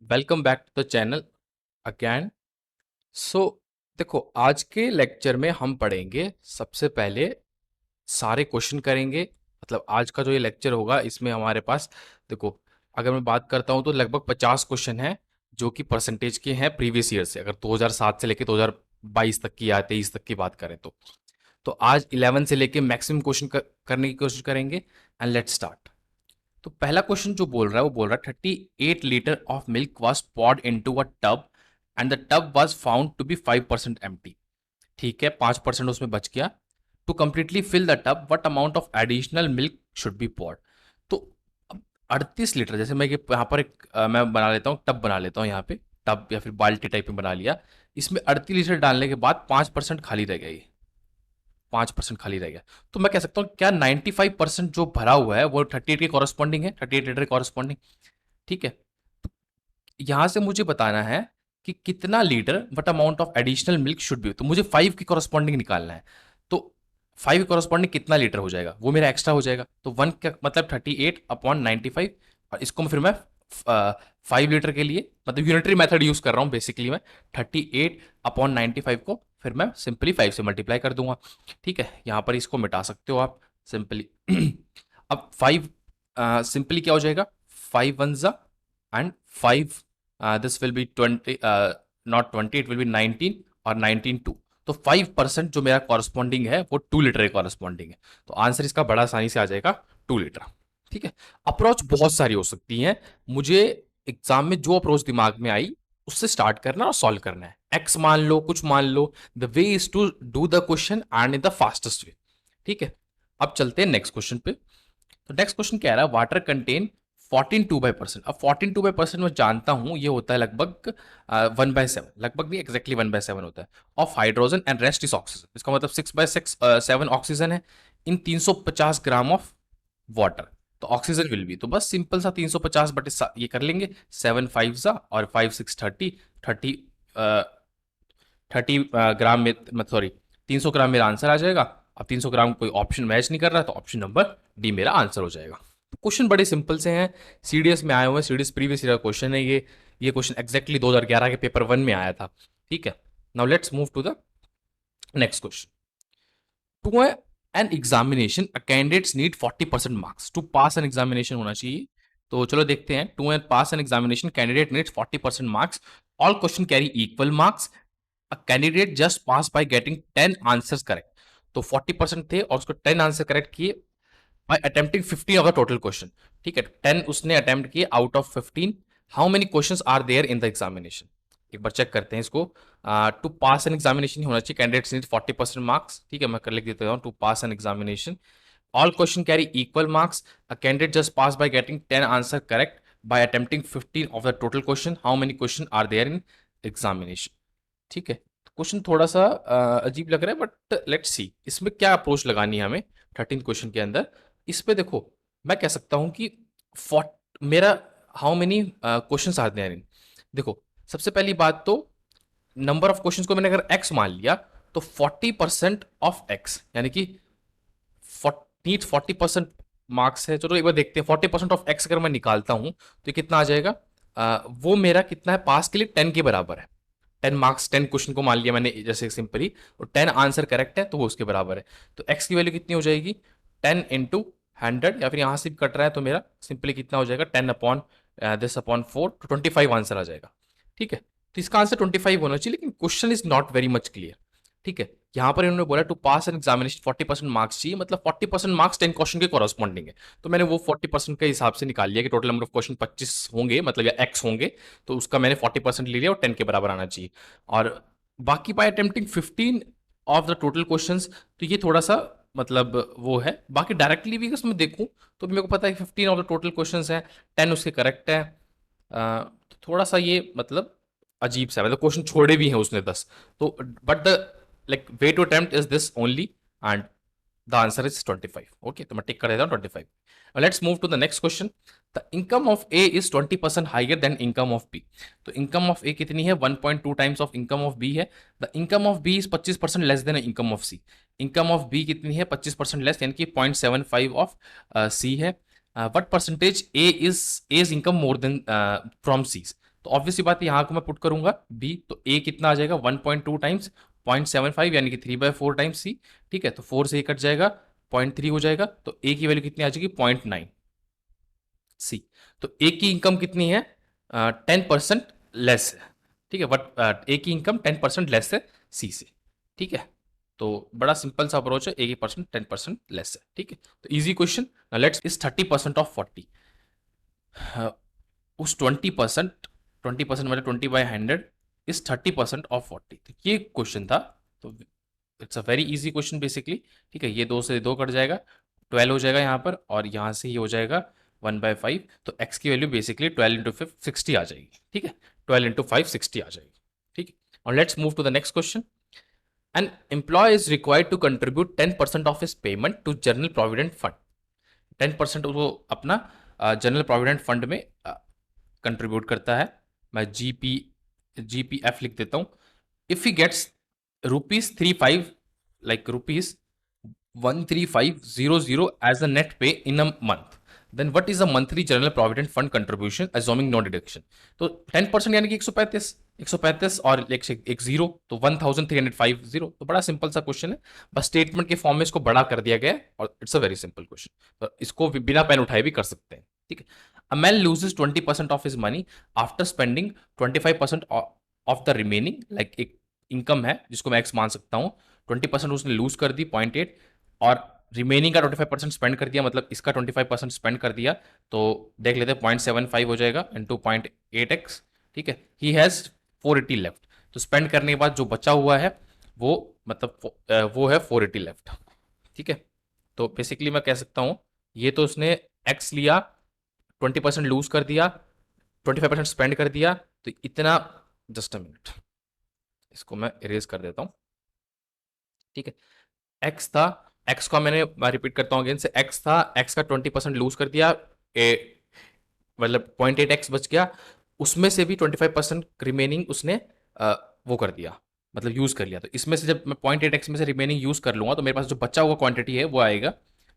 Welcome back to the channel again. So देखो, आज के लेक्चर में हम पढ़ेंगे सबसे पहले सारे क्वेश्चन करेंगे। मतलब आज का जो ये लेक्चर होगा इसमें हमारे पास, देखो, अगर मैं बात करता हूँ तो लगभग 50 क्वेश्चन हैं जो कि परसेंटेज के हैं प्रीवियस ईयर से। अगर 2007 से लेके 2022 तक की या 23 तक की बात करें तो आज 11 से लेके मैक्सिमम क्वेश्चन करने की कोशिश करेंगे। And let's start. तो पहला क्वेश्चन जो बोल रहा है वो बोल रहा है 38 litre of milk was poured into a tub and the tub was found to be 5% empty. ठीक है, 5% उसमें बच गया। To completely fill the tub what amount of additional milk should be poured. तो 38 लीटर, जैसे मैं यहाँ पर एक मैं बना लेता हूँ, टब बना लेता हूँ यहाँ पे, टब या फिर बाल्टी टाइप में बना लिया। इसमें 38 लीटर डालने के बाद 5% खाली रह गया, ये 5% खाली रह गया। तो मैं कह सकता हूँ क्या 95% जो भरा हुआ है वो 38 के कॉरस्पॉन्डिंग है, 38 लीटर के कॉरस्पॉन्डिंग। ठीक है, यहां से मुझे बताना है कि कितना litre what amount of additional milk should B. तो मुझे 5 की कॉरस्पॉन्डिंग निकालना है। तो 5 की कॉरस्पॉन्डिंग कितना लीटर हो जाएगा, वो मेरा एक्स्ट्रा हो जाएगा। तो 1 का मतलब 38/95। और इसको फिर मैं 5 लीटर के लिए, मतलब यूनिटरी मेथड यूज कर रहा हूं बेसिकली मैं। 38/95 को फिर मैं सिंपली 5 से मल्टीप्लाई कर दूंगा। ठीक है, यहां पर इसको मिटा सकते हो आप सिंपली। अब 5 सिंपली क्या हो जाएगा, 5 1 and 5, this will be 20, not 20, it will be 19 और 19 2। तो 5% जो मेरा कॉरस्पॉन्डिंग है वो 2 लीटर के कॉरस्पॉन्डिंग है। तो आंसर इसका बड़ा आसानी से आ जाएगा 2 लीटर। ठीक है, अप्रोच बहुत सारी हो सकती हैं। मुझे एग्जाम में जो अप्रोच दिमाग में आई उससे स्टार्ट करना और सॉल्व करना है। एक्स मान लो, कुछ मान लो, the way is to do the question and in the fastest way. ठीक है, अब चलते हैं नेक्स्ट क्वेश्चन पे। तो नेक्स्ट क्वेश्चन कह रहा है वाटर कंटेन 14/2%। अब 14/2% मैं जानता हूं ये होता है लगभग 1/7, लगभग नहीं, एक्जैक्टली 1/7 होता है, of hydrogen and rest is oxygen. इसका मतलब 6/7 ऑक्सीजन है इन 350 ग्राम ऑफ वाटर। तो ऑक्सीजन विल बी, तो बस सिंपल सा 350 बटे ये कर लेंगे, 7 5 और 5 6 30, 30 30 ग्राम में, सॉरी 300 ग्राम मेरा आंसर आ जाएगा। अब 300 ग्राम कोई ऑप्शन मैच नहीं कर रहा तो ऑप्शन नंबर डी मेरा आंसर हो जाएगा। क्वेश्चन बड़े सिंपल से हैं, सीडीएस में आए हुए हैं, सीडीएस प्रीवियस ईयर क्वेश्चन है ये क्वेश्चन एक्जैक्टली 2011 के पेपर 1 में आया था। ठीक है, now let's move to the next question. To an examination a candidates need 40% marks to pass an examination होना चाहिए। तो चलो देखते हैं, to an pass an examination candidate needs 40% marks, all question carry equal marks, a candidate just pass by getting 10 answers correct. तो 40% थे और उसको 10 आंसर करेक्ट किए by attempting 15 of the total question. ठीक है, 10 उसने अटेम्प्ट किए out of 15। How many questions are there in the examination, एक बार चेक करते हैं इसको। टू पास एन एग्जामिनेशन होना चाहिए, कैंडिडेट्स नीड 40% मार्क्स। ठीक है, मैं कर लिख देता हूँ, to pass an examination all question carry equal marks, a candidate just pass by getting 10 answer correct by attempting 15 of the total question, how many question are there in examination. ठीक है, question थोड़ा सा अजीब लग रहा है but let's see इसमें क्या अप्रोच लगानी है हमें 13 क्वेश्चन के अंदर। इस पे देखो, मैं कह सकता हूं कि मेरा how many question are there in, देखो सबसे पहली बात तो नंबर ऑफ क्वेश्चंस को मैंने अगर एक्स मान लिया तो 40% ऑफ एक्स यानी कि 40% मार्क्स है। चलो एक बार देखते हैं, 40% ऑफ एक्स अगर मैं निकालता हूं तो ये कितना आ जाएगा, वो मेरा कितना है, पास के लिए 10 के बराबर है। 10 मार्क्स, 10 क्वेश्चन को मान लिया मैंने जैसे सिंपली, और 10 आंसर करेक्ट है तो वो उसके बराबर है। तो एक्स की वैल्यू कितनी हो जाएगी, 10 × 100, या फिर यहां से भी कट रहा है तो मेरा सिंपली कितना हो जाएगा, 10/4, तो 25 आंसर आ जाएगा। ठीक है, तो इसका आंसर 25 होना चाहिए, लेकिन question is not very much clear. ठीक है, यहां पर इन्होंने बोला to pass an examination 40% marks चाहिए, मतलब 40% मार्क्स 10 क्वेश्चन के कॉरस्पॉन्डिंग है। तो मैंने वो 40% के हिसाब से निकाल लिया कि टोटल नंबर ऑफ क्वेश्चन 25 होंगे, मतलब या एक्स होंगे, तो उसका मैंने 40% ले लिया और 10 के बराबर आना चाहिए। और बाकी by attempting 15 of the total questions, तो ये थोड़ा सा मतलब वो है। बाकी डायरेक्टली भी उसमें देखूं तो मेरे को पता है कि 15 ऑफ द टोटल क्वेश्चंस हैं, 10 उसके करेक्ट है। तो थोड़ा सा ये मतलब अजीब सा, मतलब क्वेश्चन छोड़े भी हैं उसने 10। तो but the like way to attempt is this only, and the answer is 25। Okay, तो मैं टिक कर देता हूँ 25। Let's move to the next question. The income of A is 20% higher than income of B. तो income of A कितनी है, 1.2 times of income of B है। The income of B is 25% less than income of C. Income of B कितनी है, 25% less, यानी कि 0.75 of C है। What percentage A is income more than from C. तो obviously बात है यहाँ को मैं पुट करूंगा बी, तो ए कितना आ जाएगा 1.2 टाइम्स 0.75 यानी कि 3/4 टाइम्स सी। ठीक है, तो 4 से ये कट जाएगा, 0.3 हो जाएगा, तो ए की वैल्यू कितनी आ जाएगी 0.9 सी। तो ए की इनकम कितनी है 10% लेस है। ठीक है, बट ए की इनकम 10% लेस है सी से। ठीक है, तो बड़ा सिंपल सा अप्रोच है, ए की परसेंट 10% लेस है। ठीक है, तो easy question. Let's is 30% of 40, उस 20% मतलब 20/100 इज 30% ऑफ 40। तो ये क्वेश्चन था। तो it's a very easy question basically. ठीक है, ये 2 से 2 कट जाएगा, 12 हो जाएगा यहाँ पर, और यहाँ से ये हो जाएगा 1/5। तो x की वैल्यू बेसिकली 12 इंटू 5 60 आ जाएगी। ठीक है, 12 इंटू 5 60 आ जाएगी। ठीक है, और let's move to the next question. An employ is required to contribute 10% of his payment to general provident fund. 10% वो अपना जनरल प्रोविडेंट फंड में कंट्रीब्यूट करता है। मैं जीपीएफ लिख देता हूं। If he gets ₹35 like ₹13500 as a net pay in a month, then what is the monthly general provident fund contribution assuming no deduction? तो 10% यानी कि 135 और एक जीरो, तो 1350। तो बड़ा सिंपल सा क्वेश्चन है, बस स्टेटमेंट के फॉर्म में इसको बड़ा कर दिया गया है, और it's a very simple question. तो इसको बिना पेन उठाए भी कर सकते हैं। ठीक है, a man loses 20% of his money after spending 25% of the remaining, like एक इनकम है जिसको मैं एक्स मान सकता हूं, 20% उसने लूज कर दी 0.8, और रिमेनिंग का 25% स्पेंड कर दिया, मतलब इसका 25% स्पेंड कर दिया। तो देख लेते हैं 0.75 हो जाएगा इंटू 0.8x। ठीक है, ही हैज 480 लेफ्ट। तो स्पेंड करने के बाद जो बचा हुआ है वो मतलब वो है 480 लेफ्ट। ठीक है, तो बेसिकली मैं कह सकता हूं ये तो उसने x लिया, 20% लूज कर दिया, 25% स्पेंड कर दिया, तो इतना, जस्ट अ मिनट इसको मैं इरेज कर देता हूं। ठीक है, एक्स था, एक्स का मैंने रिपीट करता हूं अगेन से, एक्स था, एक्स का 20% लूज कर दिया, मतलब 0.8x बच गया, उसमें से भी 25% रिमेनिंग उसने वो कर दिया, मतलब यूज कर लिया। तो इसमें से जब मैं 0.8x में से रिमेनिंग यूज कर लूंगा तो मेरे पास जो बचा हुआ क्वांटिटी है वो आएगा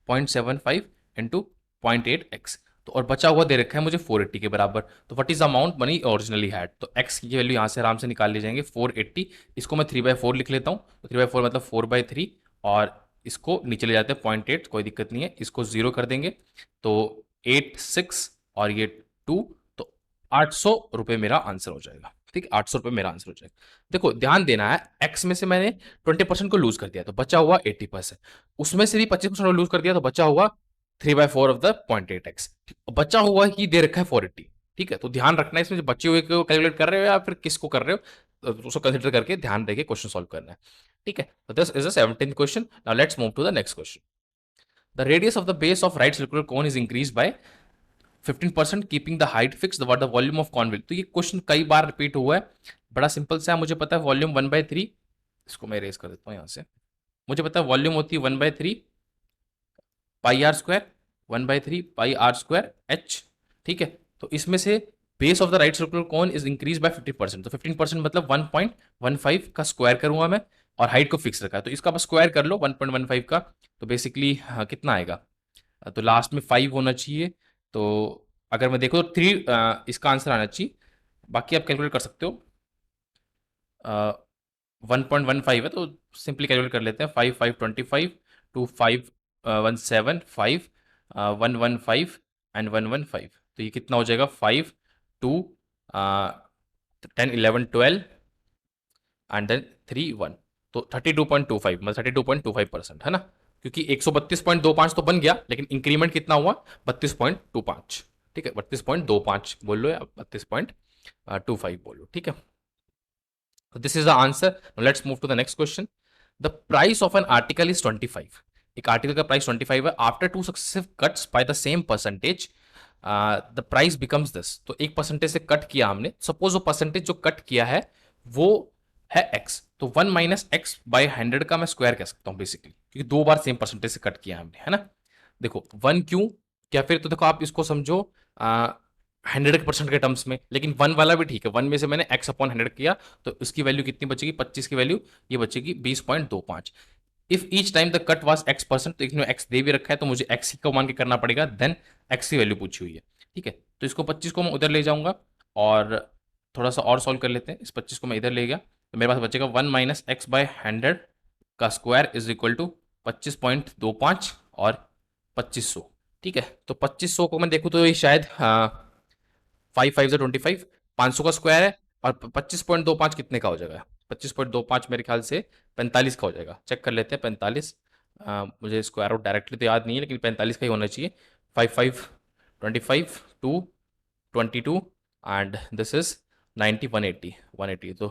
0.75 इंटू 0.8x। तो और बचा हुआ दे रखा है मुझे 480 के बराबर। तो what is the amount money originally had, तो x की वैल्यू यहाँ से आराम से निकाल ली जाएंगे 480। इसको मैं 3/4 लिख लेता हूँ, तो 3/4 मतलब 4/3, और इसको नीचे ले जाते हैं 0.8, कोई दिक्कत नहीं है, इसको 0 कर देंगे, तो 86 और ये 2, तो 800 रुपये मेरा आंसर हो जाएगा। ठीक है, 800 रुपये मेरा आंसर हो जाएगा। देखो ध्यान देना है, एक्स में से मैंने 20% को लूज कर दिया तो बचा हुआ 80%, उसमें से भी 25% को लूज कर दिया तो बचा हुआ 3/4 ऑफ द 0.8x, बचा हुआ ही दे रखा है 480। ठीक है, तो ध्यान रखना है इसमें, जो बचे हुए को कैलकुलेट कर रहे हो या फिर किसको कर रहे हो, तो उसको कंसिडर करके ध्यान देके क्वेश्चन सॉल्व करना है। ठीक है, so this is the 17th question. Now let's move to the next question. The radius of the base of right circular cone is increased by 15% keeping the height fixed, what the volume of cone will। तो ये question कई बार repeat हुआ है, बड़ा simple सा है, मुझे पता है वॉल्यूम 1/3, इसको मैं इरेज कर देता हूँ यहाँ से, मुझे पता है वॉल्यूम होती है 1/3 pi R square, 1/3 pi R square H. ठीक है, तो इसमें से base of the right circular cone is increase by 15%, तो 15% मतलब 1.15 का स्क्वायर करूंगा मैं, और हाइट को फिक्स रखा है, तो इसका बस स्क्वायर कर लो 1.15 का, तो बेसिकली कितना आएगा, तो लास्ट में 5 होना चाहिए। तो अगर मैं देखो तो 3 इसका आंसर आना चाहिए, बाकी आप कैलकुलेट कर सकते हो। 1.15 है तो सिंपली कैलकुलेट कर लेते हैं, 5 टू 5 115 एंड 115, तो ये कितना हो जाएगा 5 2 10 11 12 एंड देन 3 1, तो 32.25 मतलब 32.25% है ना, क्योंकि 132.25 तो बन गया, लेकिन इंक्रीमेंट कितना हुआ 32.25। ठीक है, 32.25 बोल लो या 32.25 बोलो। ठीक है, so this is the answer. Now let's move to the next question. The price of an article is 25. एक आर्टिकल का प्राइस 25 है, after 2 successive cuts by the same percentage the price becomes this. तो एक percentage से cut किया हमने, suppose वो percentage जो कट किया है वो है x, तो 1 माइनस एक्स बाई 100 का मैं स्क्वायर कह सकता हूं बेसिकली, क्योंकि 2 बार सेम परसेंटेज से कट किया हमने, है ना। देखो 1 क्यों, क्या फिर तो देखो आप इसको समझो 100% के टर्म्स में, लेकिन 1 वाला भी ठीक है, 1 में से मैंने x/100 किया, तो इसकी वैल्यू कितनी बचेगी, 25 की वैल्यू ये बचेगी 20.25। If each time the cut was x%, तो इसमें x दे भी रखा है तो मुझे x को मान के करना पड़ेगा, देन x की वैल्यू पूछी हुई है। ठीक है, तो इसको 25 को मैं उधर ले जाऊंगा, और थोड़ा सा और सॉल्व कर लेते हैं। इस 25 को मैं इधर ले गया तो मेरे पास बचेगा 1 माइनस एक्स बाय 100 का स्क्वायर इज इक्वल टू 25.25 और 2500। ठीक है, तो 2500 को मैं देखूँ तो ये शायद 5 5 25, 500 का स्क्वायर है, और 25.25 कितने का हो जाएगा? 25.25 मेरे ख्याल से 45 का हो जाएगा। चेक कर लेते हैं। 45, मुझे स्क्वायर रूट डायरेक्टली तो याद नहीं है, लेकिन 45 का ही होना चाहिए। 5 5 25 2 22 एंड दिस इज 90 180 तो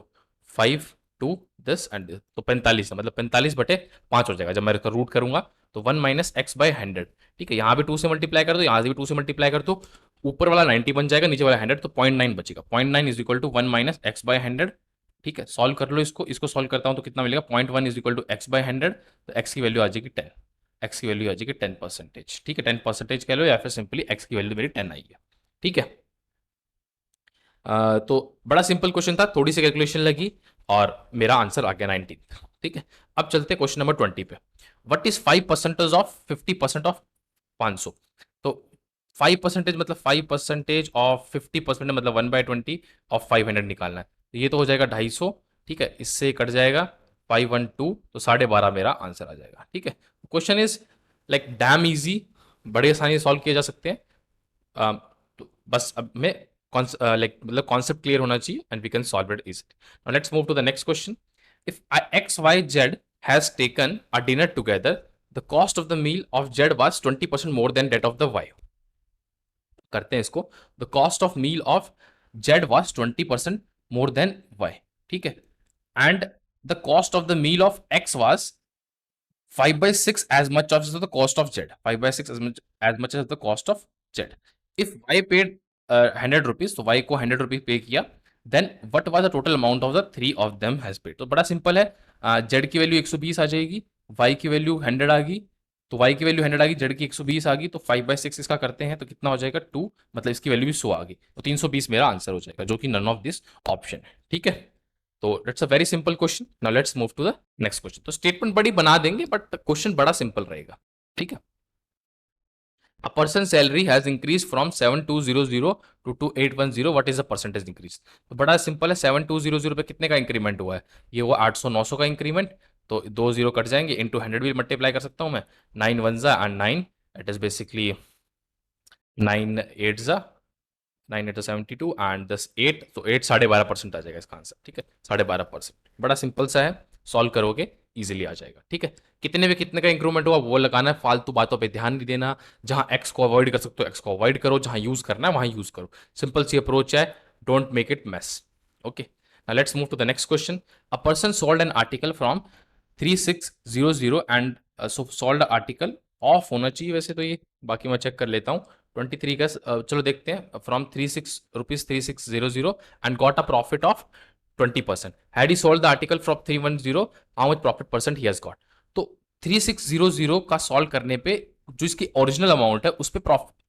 5 2 दिस एंड दिस, तो 45 है, मतलब 45/5 हो जाएगा जब मैं इसका रूट करूंगा। तो 1 माइनस एक्स बाय 100। ठीक है, यहाँ भी 2 से मल्टीप्लाई कर दो, यहाँ से भी 2 से मल्टीप्लाई कर दो, ऊपर वाला 90 बन जाएगा, नीचे वाला 100, तो 0.9 बचेगा। 0.9 is equal to 1 minus X by 100। ठीक है, सॉल्व कर लो इसको। इसको सॉल्व करता हूँ तो कितना मिलेगा? 0.1 is equal to X by 100, तो एक्स की वैल्यू आ जाएगी 10। एक्स की वैल्यू आ जाएगी 10%। ठीक है, 10% कह लो, या फिर सिंपली एक्स की वैल्यू मेरी 10 आई है। ठीक है, तो बड़ा सिंपल क्वेश्चन था, थोड़ी सी कैलकुलेशन लगी और मेरा आंसर आ गया 19। ठीक है, अब चलते हैं क्वेश्चन नंबर 20 पे। What is 5% of 50% of 500? तो 5% मतलब 5% ऑफ 50% मतलब 1/20 ऑफ 500 निकालना है। तो ये तो हो जाएगा 250। ठीक है, इससे कट जाएगा 512, तो 12.5 मेरा आंसर आ जाएगा। ठीक है, question is like damn easy, बड़े आसानी से सॉल्व किए जा सकते हैं। तो बस अब मैं लाइक मतलब कॉन्सेप्ट क्लियर होना चाहिए and we can solve it easily. Now let's move to the next question. If X Y Z has taken a dinner together, the cost of the meal of Z was 20% more than that of the Y. करते हैं इसको। The cost of meal of Z was 20% more than Y. ठीक है, and the cost of the meal of X was 5/6 as much as the cost of Z. 5/6 as much as the cost of Z. If Y paid 100 rupees, तो Y को 100 rupees पे किया, then what was the total amount of the three of them has paid. तो बड़ा simple है, Z की value 120 आ जाएगी, Y की वैल्यू 100 आ गई, तो Y की वैल्यू 100 आ गई, Z की 120 आ गई, तो 5/6 इसका करते हैं तो कितना हो जाएगा? 2, मतलब इसकी वैल्यू भी 100 आ गई, तो 320 मेरा आंसर हो जाएगा, जो कि नन ऑफ दिस ऑप्शन है। ठीक है, तो it's a very simple question. Now let's move to the next question. तो स्टेटमेंट बड़ी बना देंगे बट क्वेश्चन बड़ा सिंपल रहेगा। ठीक है, a person salary has increase from 7200 to 2810, what is the percentage increase? तो बड़ा सिंपल है, 7200 पे कितने का इंक्रीमेंट हुआ है? ये हुआ 800 900 का इंक्रीमेंट, तो 2 जीरो कट जाएंगे, इंटू 100 भी मल्टीप्लाई कर सकता हूं मैं। 9 1 जा एंड 9, इट इज बेसिकली 9 8 जा, 9 8 72 एंड 10 8, तो 8 12.5% आ जाएगा इसका आंसर। ठीक है, 12.5%, बड़ा सिंपल सा है, सॉल्व करोगे इजीली आ जाएगा। ठीक है, कितने में कितने का इंक्रीमेंट हुआ वो लगाना है, फालतू बातों पे ध्यान नहीं देना। जहां एक्स को अवॉइड कर सकते हो एक्स को अवॉइड करो, जहां यूज करना है वहां यूज करो। सिंपल सी अप्रोच है, don't make it mess. Okay, now let's move to the next question. A person sold an article from 3600 and sold article of होना चाहिए वैसे तो ये, बाकी मैं चेक कर लेता हूँ। 23 का चलो देखते हैं, from 36 and got a profit of 20%। Had he sold the article from 310, how much profit percent he has got? तो 3600 का सॉल्व करने पे जो इसकी ओरिजिनल अमाउंट है उस पर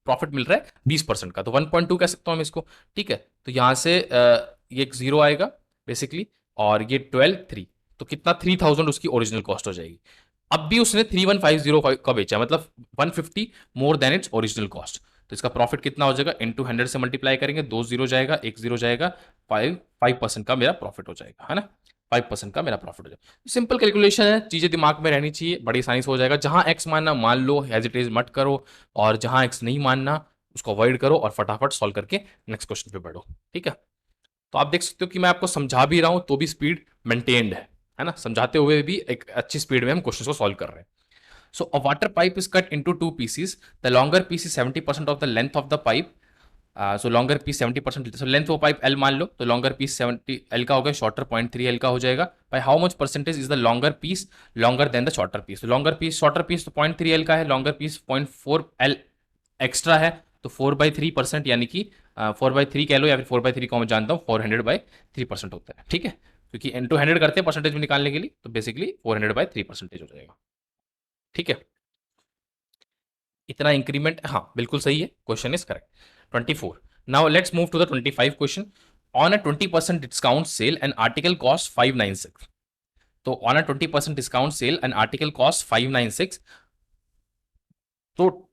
प्रॉफिट मिल रहा है 20% का, तो 1.2 कह सकता हूं मैं इसको। ठीक है, तो यहां से ये एक जीरो आएगा बेसिकली, और ये 12 3, तो कितना 3000 उसकी ओरिजिनल कॉस्ट हो जाएगी। अब भी उसने 31505 का बेचा, मतलब 150 more than its original cost, तो इसका प्रॉफिट कितना हो जाएगा? इंटू 100 से मल्टीप्लाई करेंगे, 2 जीरो जाएगा, 1 जीरो जाएगा, 5% का मेरा प्रॉफिट हो जाएगा, है ना? 5% का मेरा प्रॉफिट हो जाएगा। सिंपल कैलकुलेशन है, चीजें दिमाग में रहनी चाहिए, बड़ी आसानी से हो जाएगा। जहां एक्स मानना मान लो, हेजिटेट मत करो, और जहां एक्स नहीं मानना उसको अवॉइड करो और फटाफट सॉल्व करके नेक्स्ट क्वेश्चन पे बढ़ो। ठीक है, तो आप देख सकते हो कि मैं आपको समझा भी रहा हूं तो भी स्पीड मेंटेन्ड है ना? समझाते हुए भी एक अच्छी स्पीड में हम क्वेश्चन को सॉल्व कर रहे हैं। So a water pipe is cut into two pieces. The longer piece is 70% of the length of the pipe. So longer piece 70%. So length वो pipe L मान लो, तो longer piece 70 L का हो गया, shorter 0.3 L का हो जाएगा। By how much percentage is the longer piece longer than the shorter piece? तो longer piece shorter piece तो 0.3 L का है, longer piece 0.4 L एक्स्ट्रा है, तो 4/3%, यानी कि 4/3 कह लो, या फिर 4/3 को मैं जानता हूँ 400/3% होता है। ठीक है, क्योंकि इंटू 100 करते हैं परसेंटेज में निकालने के लिए, तो बेसिकली 400/3% हो जाएगा। ठीक है, इतना इंक्रीमेंट, हाँ बिल्कुल सही है, question is correct. 24, now let's move to the 25 question. On a 20% discount sale an article cost 596। तो on a 20% discount sale an article cost 596, तो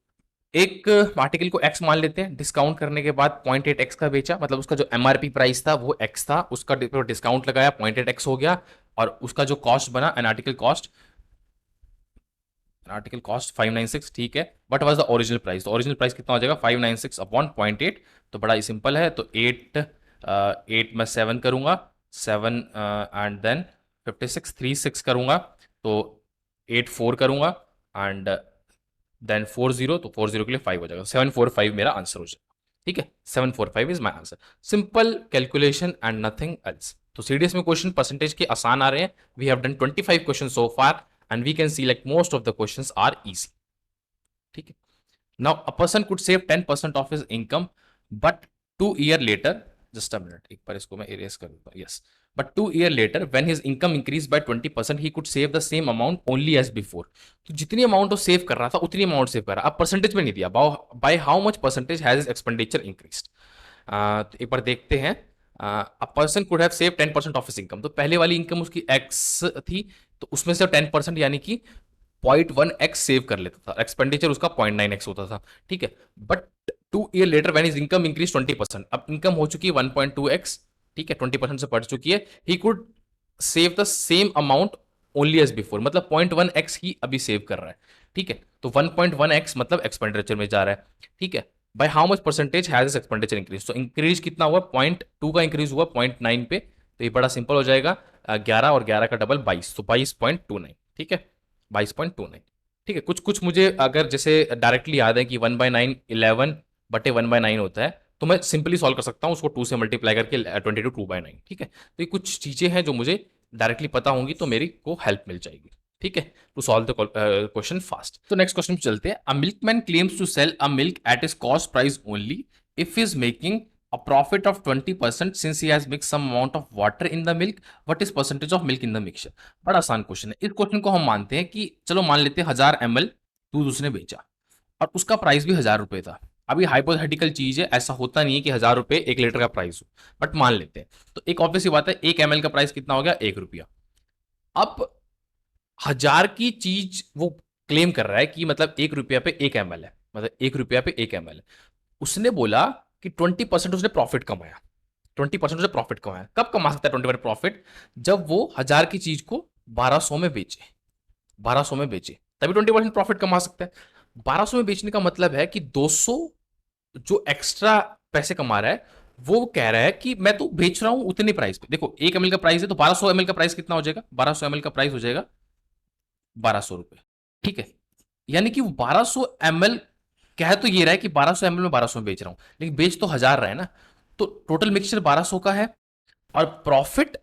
एक आर्टिकल को एक्स मान लेते हैं, डिस्काउंट करने के बाद 0.8x का बेचा, मतलब उसका जो एमआरपी प्राइस था वो एक्स था, उसका डिस्काउंट लगाया 0.8x हो गया, और उसका जो कॉस्ट बना आर्टिकल कॉस्ट 596, ठीक है, but was the original price, तो ओरिजिनल प्राइस कितना हो जाएगा 596 अपॉन 0.8, तो बड़ा ही सिंपल है, तो 8 में 7 करूंगा, 7 एंड देन 56 36 करूंगा, तो 8 4 करूंगा, एंड देन 40, तो 40 के लिए 5 हो जाएगा, 745 मेरा आंसर हो जाएगा, ठीक है, 745 is my answer. Simple calculation and nothing else. तो सीडीएस में क्वेश्चन परसेंटेज के आसान आ रहे हैं, we have done 25 question so far and we can see like most of the questions are easy, ठीक है। Now a person could save 10% of his income, but 2 year later, just a minute, एक बार इसको मैं erase कर दूंगा, yes, but 2 year letter when his income increase by 20% he could save the same amount only as before. तो जितनी amount वो save कर रहा था उतनी अमाउंट सेव कर रहा, अब परसेंटेज में नहीं दिया, by how much percentage has his expenditure increased. तो एक बार देखते हैं, अ person could have save 10% of his income, तो पहले वाली इनकम उसकी एक्स थी, तो उसमें से 10% यानी कि 0.1x सेव कर लेता था, एक्सपेंडिचर उसका 0.9x होता था, ठीक है, but 2 year letter when his income increase 20%, अब इनकम हो चुकी है 1.2x, ठीक है, 20% से बढ़ चुकी है, he could save the same amount only as before, मतलब 0.1x ही अभी सेव कर रहा है, ठीक है, तो 1.1x मतलब एक्सपेंडिचर में जा रहा है, ठीक है, by how much percentage has expenditure increase, तो इंक्रीज कितना हुआ, 0.2 का इंक्रीज हुआ 0.9 पे, तो ये बड़ा सिंपल हो जाएगा, 11 और 11 का डबल 22, तो 22.29, ठीक है, 22.29, ठीक है। कुछ कुछ मुझे अगर जैसे डायरेक्टली याद है कि 1/9 11/1/9 होता है, तो मैं सिंपली सॉल्व कर सकता हूँ उसको 2 से मल्टीप्लाई करके 22 2/9, ठीक है, तो ये कुछ चीजें हैं जो मुझे डायरेक्टली पता होंगी तो मेरी को हेल्प मिल जाएगी, ठीक है, to solve the question fast. तो नेक्स्ट क्वेश्चन चलते हैं, a milkman claims to sell a milk at his cost price only if is making a profit of 20% since he has mixed some amount of water in the milk, what is percentage of milk in the mixture। बड़ा आसान question है, इस question को हम मानते हैं कि चलो मान लेते हैं 1000 ml दूध उसने बेचा और उसका प्राइस भी 1000 रुपए था। अभी हाइपोथेटिकल चीज है, ऐसा होता नहीं है कि 1000 रुपए 1 लीटर का प्राइस हो, बट मान लेते हैं, तो एक ऑब्वियस बात है 1 ml का प्राइस कितना हो गया, 1 रुपया। अब 1000 की चीज वो क्लेम कर रहा है कि मतलब 1 रुपया पे 1 ml है, मतलब 1 रुपया पे 1 ml है। उसने बोला कि 20% उसने प्रॉफिट कमाया, 20% उसने प्रॉफिट कमाया, कब कमा सकता है 20% प्रॉफिट, जब वो 1000 की चीज को 1200 में बेचे, 1200 में बेचे तभी 20% प्रॉफिट कमा सकता है। 1200 में बेचने का मतलब है कि 200 जो एक्स्ट्रा पैसे कमा रहा है, वो कह रहा है कि मैं तो बेच रहा हूं उतने प्राइस पे, देखो 1 ml का प्राइस है तो 1200 ml का प्राइस कितना हो जाएगा, 1200 ml का प्राइस हो जाएगा 1200 रुपए, ठीक है, यानी कि वो 1200 ml कह तो ये रहा है कि 1200 ml में 1200 में बेच रहा हूं, लेकिन बेच तो 1000 रहा है ना, तो टोटल मिक्सचर 1200 का है, और प्रॉफिट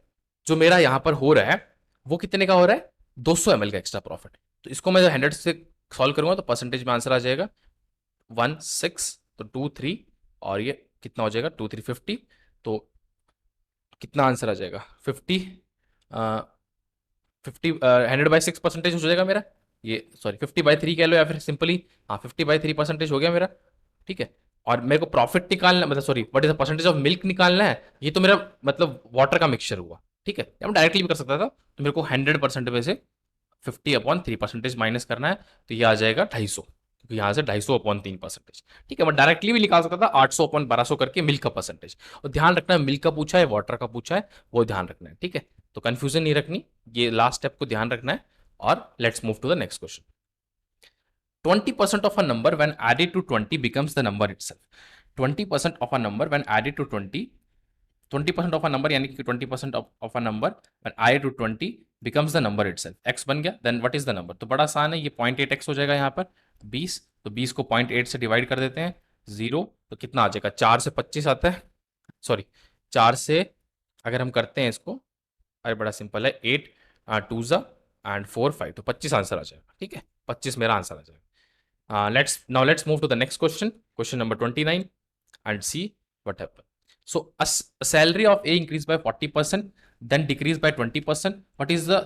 जो मेरा यहां पर हो रहा है वो कितने का हो रहा है, 200 ml का एक्स्ट्रा प्रॉफिट। तो इसको मैं 100 से सॉल्व करूंगा तो परसेंटेज में आंसर आ जाएगा 16, तो 2 3, और ये कितना हो जाएगा 2 3 50, तो कितना आंसर आ जाएगा 50, 50 100/6 परसेंटेज हो जाएगा मेरा, ये सॉरी 50/3 कह लो या फिर सिंपली, हाँ 50/3 परसेंटेज हो गया मेरा, ठीक है, और मेरे को प्रॉफिट निकालना, मतलब sorry what is the percentage of milk निकालना है, ये तो मेरा मतलब वाटर का मिक्सचर हुआ, ठीक है, या मैं डायरेक्टली भी कर सकता था, तो मेरे को 100% में से 50/3 परसेंटेज माइनस करना है, तो ये आ जाएगा 250, क्योंकि यहाँ से 250/3%, ठीक है, मैं डायरेक्टली भी निकाल सकता था 800/1200 करके मिल्क का परसेंटेज, और ध्यान रखना है मिल्क का पूछा है वाटर का पूछा है, वो ध्यान रखना है, ठीक है, तो कंफ्यूजन नहीं रखनी, ये लास्ट स्टेप को ध्यान रखना है, और let's move to the next question. 20% of a number when added to 20 becomes the number itself। 20% of a number when added to 20% of a number यानी कि 20% of a number when added to 20 becomes the number itself, x बन गया, then what is the number, तो बड़ा आसान है, ये 0.8x हो जाएगा यहाँ पर 20, तो 20 को 0.8 से डिवाइड कर देते हैं 0, तो कितना आ जाएगा, 4 से 25 आता है, सॉरी 4 से अगर हम करते हैं इसको, अरे बड़ा सिंपल है, 8 2 ज़ा एंड 4 5, तो 25 आंसर आ जाएगा, ठीक है, 25 मेरा आंसर आ जाएगा। Let's move to the next question, question number 29, and see what happened। So a salary of A increased by 40%, then decreased by 20%, what is the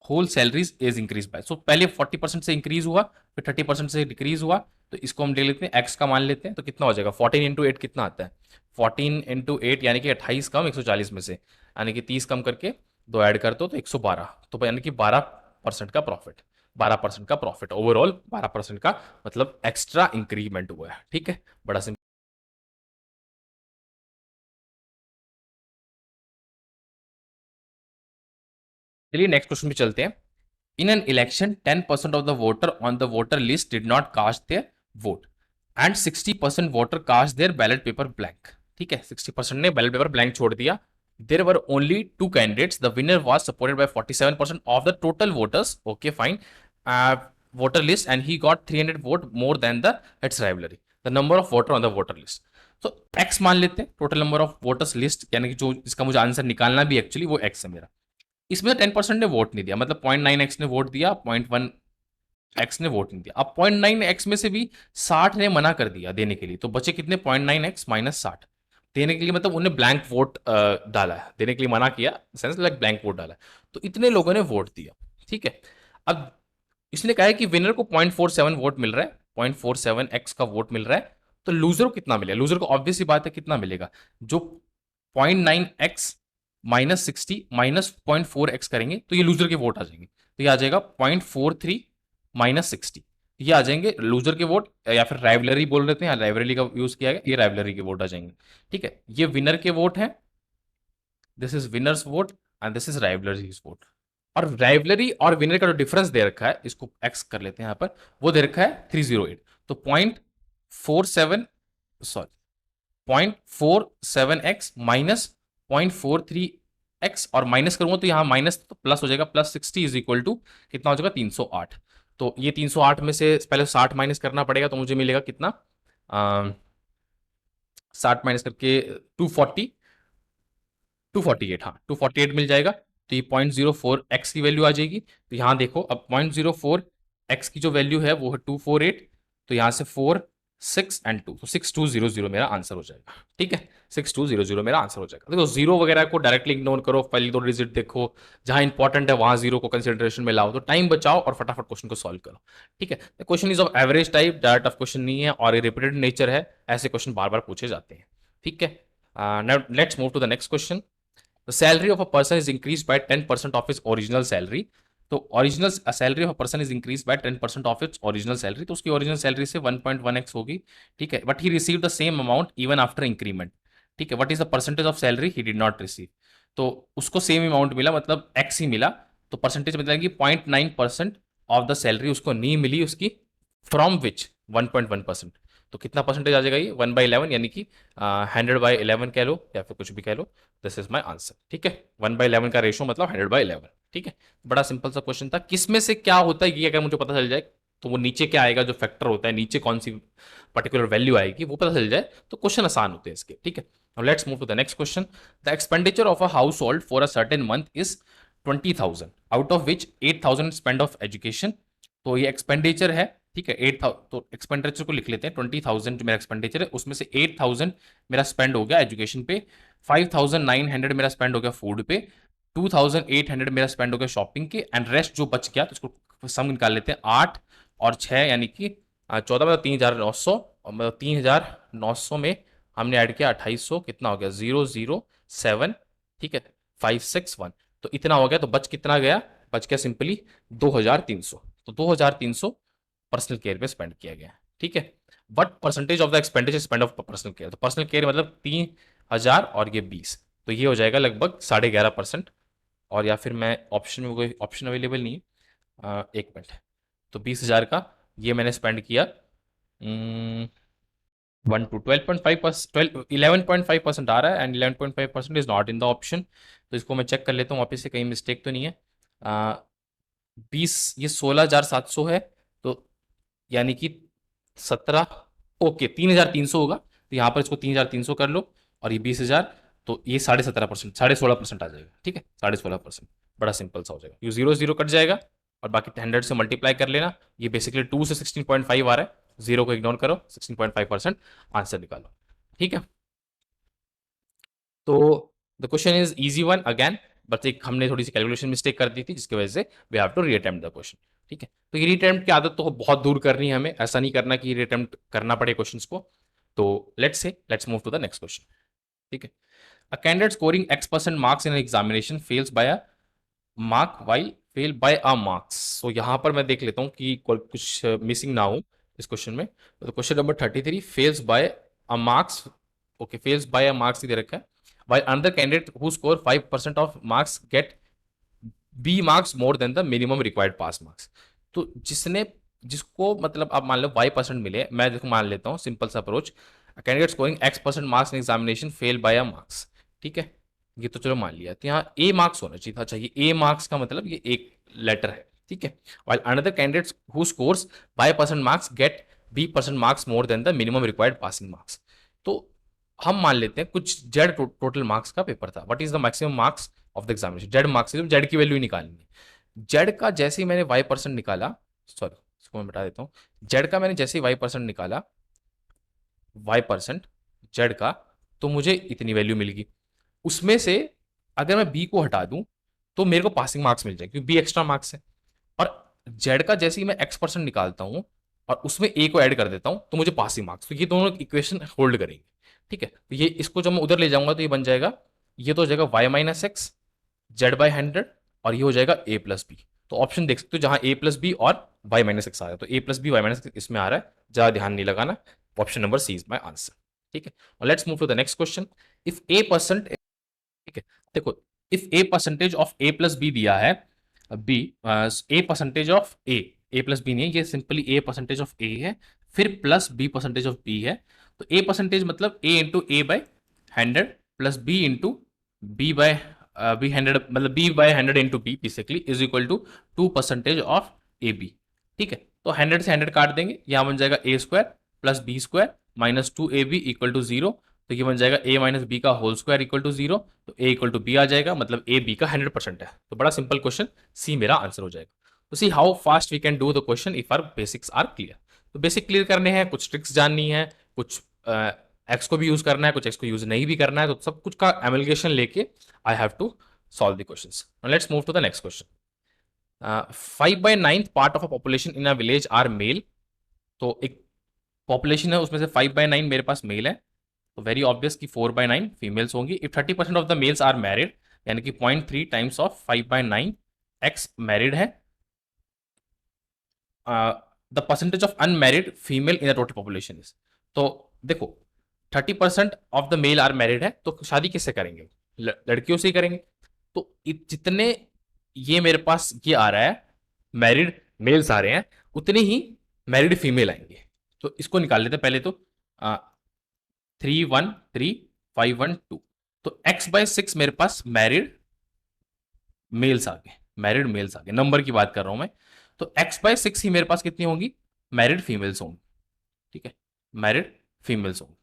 whole salaries is increased by, so पहले 40% से increase हुआ, फिर 30% से decrease हुआ, तो इसको हम ले लेते हैं x का मान लेते हैं, तो कितना हो जाएगा 14 इंटू 8 कितना आता है, 14 इंटू 8 यानी कि 28 कम 140 में से, यानी कि 30 कम करके 2 ऐड कर दो तो 112, तो यानी कि 12% का प्रॉफिट, 12% का प्रॉफिट, ओवरऑल 12% का मतलब एक्स्ट्रा इंक्रीमेंट हुआ है। ठीक है, बड़ा सिंपल। चलिए नेक्स्ट क्वेश्चन पे चलते हैं। In an election 10% of the voter on the voter list did not cast their vote and 60% voter cast their ballot paper blank. ठीक है, 60% ने बैलेट पेपर ब्लैंक छोड़ दिया। There were only two candidates, the winner was supported by 47% of the total voters, okay fine, voter list, and he got 300 vote more than the its rivalry, the number of voter on the voter list. तो x मान लेते हैं total number of voters list, यानी कि जो इसका मुझे answer निकालना भी एक्चुअली वो एक्स है मेरा। इसमें 10% ने वोट नहीं दिया, मतलब 0.9x ने वोट दिया, 0.1x ने वोट नहीं दिया। अब 0.9x में से भी 60 ने मना कर दिया देने के लिए, तो बचे कितने, 0.9x माइनस 60 देने के लिए, मतलब उन्हें ब्लैंक वोट डाला है, देने के लिए मना किया, सेंस लाइक ब्लैंक वोट डाला है, तो इतने लोगों ने वोट दिया। ठीक है, अब इसने कहा है कि विनर को 0.47 वोट मिल रहा है, 0.47x का वोट मिल रहा है, तो लूजर को कितना मिलेगा? लूजर को ऑब्वियस ही बात है कितना मिलेगा, जो 0.9x माइनस 60 माइनस 0.4x करेंगे तो ये लूजर के वोट आ जाएंगे, तो ये आ जाएगा 0.43 माइनस 60, ये आ जाएंगे लूजर के वोट, या फिर राइवलरी बोल देते हैं, राइवलरी का यूज किया गया, ये राइवलरी के वोट आ जाएंगे। ठीक है, ये विनर के वोट है, this is winners vote and this is rivalries vote. और राइवलरी और विनर का जो डिफरेंस दे रखा है, इसको एक्स कर लेते हैं यहां पर, वो दे रखा है 308, तो 0.47, सॉरी 0.47x माइनस 0.43x, और माइनस करूंगा तो यहां माइनस तो प्लस हो जाएगा, प्लस 60 इज इक्वल टू कितना हो जाएगा, 308। तो ये 308 में से पहले 60 माइनस करना पड़ेगा, तो मुझे मिलेगा कितना, 60 माइनस करके 240, 248, हाँ 248 मिल जाएगा। तो ये 0.04x की वैल्यू आ जाएगी। तो यहाँ देखो अब 0.04x की जो वैल्यू है वो है 248, तो यहाँ से 4 6 एंड 2, तो 6200 मेरा आंसर हो जाएगा। ठीक है, 6200 मेरा आंसर हो जाएगा। देखो जीरो वगैरह को डायरेक्टली इग्नोर करो, पहले दो डिजिट देखो, जहां इंपॉर्टेंट है वहां जीरो को कंसिडरेशन में लाओ, तो टाइम बचाओ और फटाफट क्वेश्चन को सॉल्व करो। ठीक है, question is of average type, ज़्यादा टफ क्वेश्चन नहीं है और रिपीटेड नेचर है, ऐसे क्वेश्चन बार बार पूछे जाते हैं। ठीक है, let's move to the next question. The salary of a person is increased by 10% of his original salary. तो original salary of a person is increase bye 10% of its original salary, तो उसकी original salary से 1.1x होगी। ठीक है, but he receive the same amount even after increment. ठीक है, what is the percentage of salary he did not receive, तो उसको सेम अमाउंट मिला, मतलब x ही मिला, तो परसेंटेज बताएगी 0.9% ऑफ द सैलरी उसको नहीं मिली उसकी, फ्रॉम विच 1.1%, तो कितना परसेंटेज आ जाएगा ये 1/11, यानी कि 100/11 कह लो या फिर कुछ भी कह लो, दिस इज माई आंसर। ठीक है, 1/11 का रेशो मतलब 100/11। ठीक है, बड़ा सिंपल सा क्वेश्चन था। किसमें से क्या होता है ये अगर मुझे पता चल जाए, तो वो नीचे क्या आएगा जो फैक्टर होता है, नीचे कौन सी पर्टिकुलर वैल्यू आएगी वो पता चल जाए, तो क्वेश्चन आसान होते हैं इसके। ठीक है, let's move to the next question. The expenditure of a household for a certain month is 20,000, out of which 8,000 spend off education. तो ये एक्सपेंडिचर है। ठीक है, 8,000, तो एक्सपेंडिचर को लिख लेते हैं, 20,000 जो मेरा एक्सपेंडिचर है उसमें से 8,000 मेरा स्पेंड हो गया एजुकेशन पे, 5,900 मेरा स्पेंड हो गया फूड पे, 2,800 मेरा स्पेंड हो गया शॉपिंग के, एंड रेस्ट जो बच गया तो उसको सम निकाल लेते हैं, 8 और 6 यानी कि 14, मतलब 3,900, और मतलब 3,900 में हमने ऐड किया 2,800, कितना हो गया 007, ठीक है 561, तो इतना हो गया। तो बच कितना गया, बच गया सिंपली 2,300, तो 2,300 पर्सनल केयर पे स्पेंड किया गया। ठीक है, what percentage of the expenditure spend of personal care, तो पर्सनल केयर मतलब 3,000 और ये 20, तो ये हो जाएगा लगभग 11.5%। और या फिर मैं ऑप्शन में कोई ऑप्शन अवेलेबल नहीं है, एक मिनट, तो 20,000 का ये मैंने स्पेंड किया 12.5%, 11.5% आ रहा है, and 11.5% is not in the option, तो इसको मैं चेक कर लेता हूँ वापस से, कहीं मिस्टेक तो नहीं है। 20, ये 16,700 है, तो यानी कि 17, ओके 3,300 होगा, तो यहाँ पर इसको 3,300 कर लो, और ये 20,000, तो ये 17.5%, 16.5% आ जाएगा। ठीक है, 16.5%, बड़ा सिंपल सा हो जाएगा, ये 0 कट जाएगा और बाकी 100 से मल्टीप्लाई कर लेना। ये बेसिकली 2 से 16.5 आ रहा है, जीरो को इग्नोर करो, 16.5% आंसर निकालो। ठीक है, तो the question is easy one again, but एक हमने थोड़ी सी कैलकुलेशन मिस्टेक कर दी थी जिसकी वजह से we have to reattempt the question. ठीक है, तो ये रीअटेम्प्ट की आदत तो बहुत दूर करनी है हमें, ऐसा नहीं करना कि रीअटेम्प्ट करना पड़े क्वेश्चंस को। तो let's move to the next question. ठीक है, a candidate scoring x% marks in an examination fails by a mark while fail by a marks. So यहाँ पर मैं देख लेता हूँ कि कुछ मिसिंग ना हो इस क्वेश्चन में। तो question number 33 fails bye a marks. Okay, fails bye a marks ही दे रखा है। while another candidate who score 5% of marks get be marks more than the minimum required pass marks. तो जिसको मतलब आप मान लो y% मिले, मैं देखो मान लेता हूँ सिंपल सा approach, candidate scoring x% marks in examination fail by a marks. ठीक है, ये तो चलो मान लिया। तो यहाँ a मार्क्स होना चाहिए था। चाहिए a मार्क्स का मतलब ये एक लेटर है। ठीक है, while another candidates who scores y% marks get b% marks more than the minimum required passing marks। तो हम मान लेते हैं कुछ जेड टोटल मार्क्स का पेपर था। What is the maximum marks of the examination? Z marks, Z की value ही निकालनी है। जेड का जैसे ही मैंने y% निकाला, सॉरी इसको मैं बता देता हूँ, जेड का मैंने जैसे ही y% निकाला, y% जेड का, तो मुझे इतनी वैल्यू मिल गई। उसमें से अगर मैं बी को हटा दूं तो मेरे को पासिंग मार्क्स मिल जाए, क्योंकि बी एक्स्ट्रा मार्क्स है। और जेड का जैसे ही मैं x% निकालता हूं और उसमें ए को ऐड कर देता हूं तो मुझे पासिंग मार्क्स। तो ये दोनों इक्वेशन होल्ड करेंगे। ठीक है, तो ये इसको जब मैं उधर ले जाऊंगा तो ये बन जाएगा, ये तो हो जाएगा y-x z/100, और ये हो जाएगा a+b। तो ऑप्शन देख सकते हो जहां a+b और y-x आ रहा है, तो a+b y-x इसमें आ रहा है, ज्यादा ध्यान नहीं लगाना। Option number C is my answer. ठीक है, और let's move to the next question. If a%, ठीक है, देखो इफ a% ऑफ a+b दिया है, बी a% ऑफ a+b नहीं है, ये सिंपली a% ऑफ a है, फिर प्लस b% ऑफ b है। तो a% मतलब a into a by 100 plus b into b by b 100, मतलब b by 100 into b basically is equal to 2% of a b. ठीक है, तो 100 से 100 काट देंगे, यहां बन जाएगा a square plus b square minus 2ab equal to 0। तो ये बन जाएगा a माइनस बी का होल स्क्वायर इक्वल टू 0। तो a इक्वल टू बी आ जाएगा, मतलब a b का 100% है। तो बड़ा सिंपल क्वेश्चन, सी मेरा आंसर हो जाएगा। तो see how fast we can do the question if are basics are clear. तो बेसिक क्लियर करने हैं, कुछ ट्रिक्स जाननी है, कुछ एक्स को भी यूज करना है, कुछ एक्स को यूज नहीं भी करना है, तो सब कुछ का एमलगेशन लेके I have to solve the question. Let's move to the next question. 5/9 part of a population in a village are male. तो एक पॉपुलेशन है, उसमें से 5/9 मेरे पास मेल है, तो वेरी ऑब्वियस कि 4/9 फीमेल्स होंगी। If 30% of the males are married, यानी कि 0.3 टाइम्स ऑफ 5/9 एक्स मैरिड है, the percentage of unmarried female in the total population is. तो देखो 30% of the male are married है, तो शादी किससे करेंगे? लड़कियों से ही करेंगे। तो जितने ये मेरे पास ये आ रहा है मैरिड मेल्स आ रहे हैं, उतने ही मैरिड फीमेल आएंगे। तो इसको निकाल लेते हैं पहले तो। 3 1 3 5 1 2, तो x/6 मेरे पास मैरिड मेल्स आ गए, मैरिड मेल्स आ गए, नंबर की बात कर रहा हूं मैं। तो x/6 ही मेरे पास कितनी होंगी? मैरिड फीमेल्स होंगी। ठीक है, मैरिड फीमेल्स होंगी।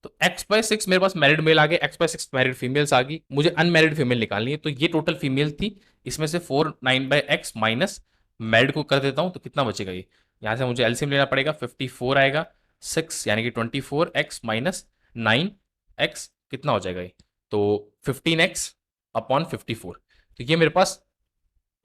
तो x/6 मेरे पास मैरिड मेल आ गए, x/6 मैरिड फीमेल्स आ गई। मुझे अनमैरिड फीमेल निकालनी है, तो ये टोटल फीमेल थी, इसमें से 4/9 माइनस मैरिड को कर देता हूं, तो कितना बचेगा? ये यहां से मुझे एलसीएम लेना पड़ेगा, 54 आएगा, 6 यानी कि 24x माइनस 9x कितना हो जाएगा ये? तो 15x अपॉन 54। तो ये मेरे पास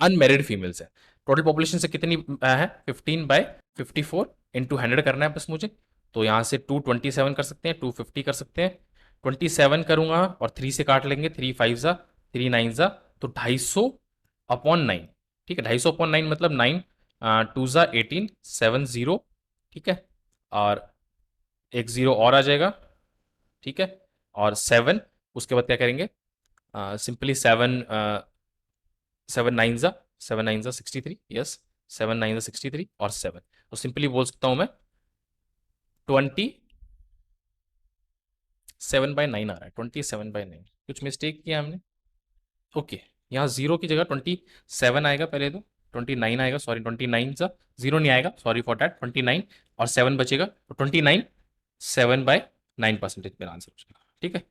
अनमेरिड फीमेल्स है। टोटल पॉपुलेशन से कितनी है? 15/54 इंटू 100 करना है बस मुझे। तो यहाँ से 227 कर सकते हैं, 250 कर सकते हैं, 27 करूंगा और 3 से काट लेंगे, 3 5 जा 3 9 जा, तो 250 अपॉन 9। ठीक है, 250 अपॉन 9 मतलब 9 2 जा 18 7 0। ठीक है, और एक जीरो और आ जाएगा। ठीक है, और 7, उसके बाद क्या करेंगे? सिंपली 7 9 जा 63, यस 7 9 जा 63 और 7, तो सिंपली बोल सकता हूं मैं 27/9 आ रहा है, 27/9। कुछ मिस्टेक किया हमने। ओके, यहाँ जीरो की जगह 27 आएगा पहले, तो 29 आएगा, सॉरी 29 सा जीरो नहीं आएगा, सॉरी फॉर डैट, 29 और 7 बचेगा, तो 29 7/9% मेरा आंसर हो जाएगा। ठीक है,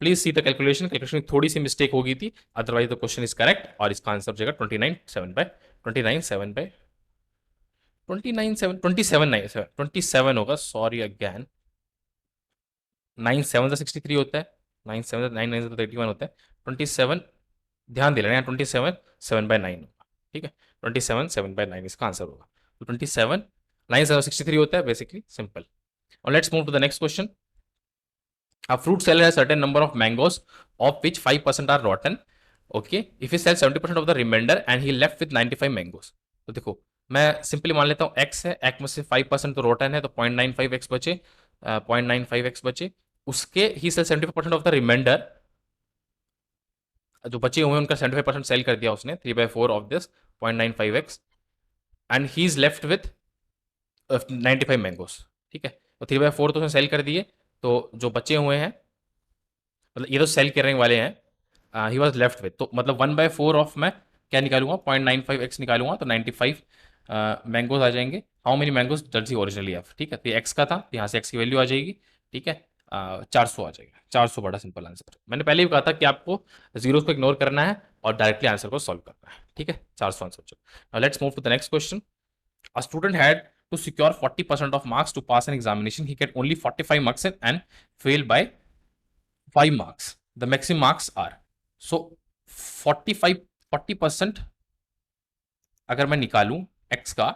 please see the calculation, calculation में थोड़ी सी मिस्टेक हो गई थी, otherwise the question is correct, और इसका आंसर हो जाएगा 29 7 होगा, सॉरी अगैन। 9 7 सा 63 होता है, 9 7 9 9 सा 31 होता है, 27 ध्यान दे लेना, 27 7/9 होगा। ठीक है, 27 7/9 इसका आंसर होगा। तो 27 9 7 63 होता है बेसिकली, सिंपल। और let's move to the next question. A fruit seller has certain number of mangoes of which 5% are rotten. Okay, if he sell 70% of the remainder and he left with 95 mangoes. तो देखो मैं simply मान लेता हूँ x है, x में से 5% तो रोटन है, तो 0.95x बचे, 0.95x बचे। उसके ही सेल 75% ऑफ द रिमाइंडर, जो बचे हुए हैं उनका 75% सेल कर दिया उसने, 3/4 of this 0.95x, and he is left with 95 mangoes. ठीक है, तो 3/4 तो उसने सेल कर दिए, तो जो बचे हुए हैं, मतलब ये तो सेल करने वाले हैं, ही वॉज लेफ्ट विथ, तो मतलब 1/4 ऑफ मैं क्या निकालूंगा, 0.95x निकालूंगा, तो 95 मैंगोज आ जाएंगे। How many mangoes does he originally have. ठीक है, तो ये एक्स का था, तो यहाँ से एक्स की वैल्यू आ जाएगी। ठीक है, 400 आ जाएगा, 400 बड़ा सिंपल आंसर। मैंने पहले भी कहा था कि आपको जीरोस को इग्नोर करना है और डायरेक्टली आंसर को सॉल्व करना है। ठीक है, 400 आंसर। चलो let's move to the next question. A student had to secure 40% of marks to pass an examination. He get only 45 marks and failed by 5 marks. The maximum marks are, so 45 40% अगर मैं निकालूं x का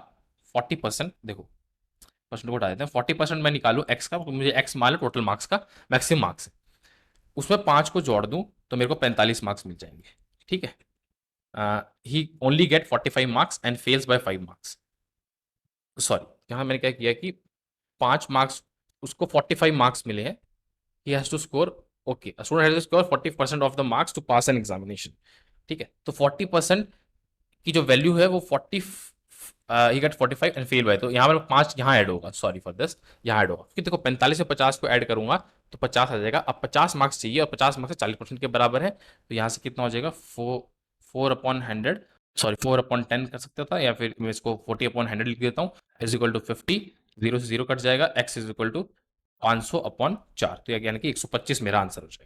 40%, देखो percent को हटा देते हैं, 40% मैं निकालूं x का, मुझे x मान लो टोटल मार्क्स का मैक्सिमम मार्क्स है, उसमें 5 को जोड़ दूं तो मेरे को 45 मार्क्स मिल जाएंगे। ठीक है, he only get 45 marks and fails by 5 marks. Sorry, यहाँ मैंने क्या किया कि 5 मार्क्स, उसको 45 मार्क्स मिले हैं, he has to score, okay, a student has to score 40% of the marks to pass an examination। ठीक है, तो 40% की जो वैल्यू है वो 40, ही गेट 45 एंड फेल बाय, तो यहाँ पर 5 यहाँ ऐड होगा, सॉरी फॉर दिस, यहाँ ऐड होगा क्योंकि देखो 45 से 50 को ऐड करूंगा तो 50 आ जाएगा। अब 50 मार्क्स चाहिए और 50 मार्क्स 40% के बराबर है, तो यहाँ से कितना हो जाएगा, 4/100, सॉरी 4/10 कर सकता था, या फिर मैं इसको 40/100 लिख देता हूँ, इज इक्वल टू 50, 0 से 0 कट जाएगा, x इज इक्वल टू 500/4, तो यानी कि 125 मेरा आंसर हो जाएगा।